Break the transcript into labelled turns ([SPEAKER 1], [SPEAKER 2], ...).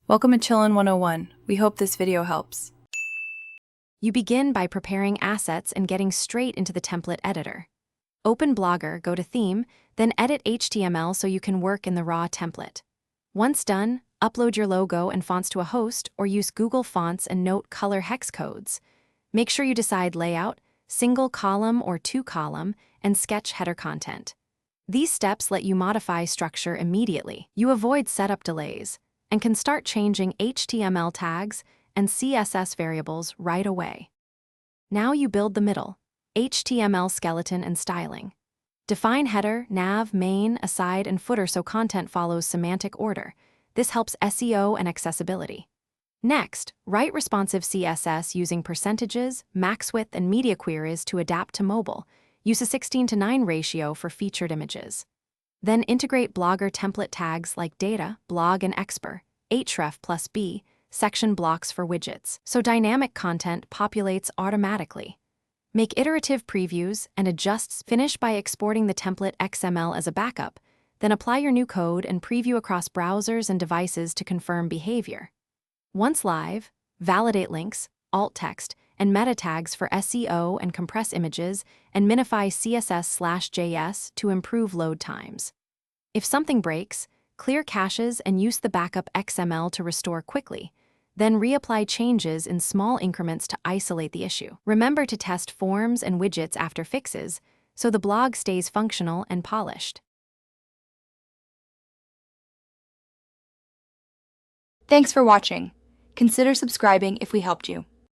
[SPEAKER 1] Welcome to Chillin' 101. We hope this video helps.
[SPEAKER 2] You begin by preparing assets and getting straight into the template editor. Open Blogger, go to Theme, then edit HTML so you can work in the raw template. Once done, upload your logo and fonts to a host or use Google Fonts and note color hex codes. Make sure you decide layout, single column or two column, and sketch header content. These steps let you modify structure immediately. You avoid setup delays and can start changing HTML tags and CSS variables right away. Now you build the middle, HTML skeleton and styling. Define header, nav, main, aside, and footer so content follows semantic order. This helps SEO and accessibility. Next, write responsive CSS using percentages, max width, and media queries to adapt to mobile. Use a 16:9 ratio for featured images. Then integrate Blogger template tags like data, blog, and expr, href plus b, section blocks for widgets, so dynamic content populates automatically. Make iterative previews and adjusts. Finish by exporting the template XML as a backup, then apply your new code and preview across browsers and devices to confirm behavior. Once live, validate links, alt text, and meta tags for SEO and compress images, and minify CSS/JS to improve load times. If something breaks, clear caches and use the backup XML to restore quickly. Then reapply changes in small increments to isolate the issue. Remember to test forms and widgets after fixes, so the blog stays functional and polished.
[SPEAKER 1] Thanks for watching. Consider subscribing if we helped you.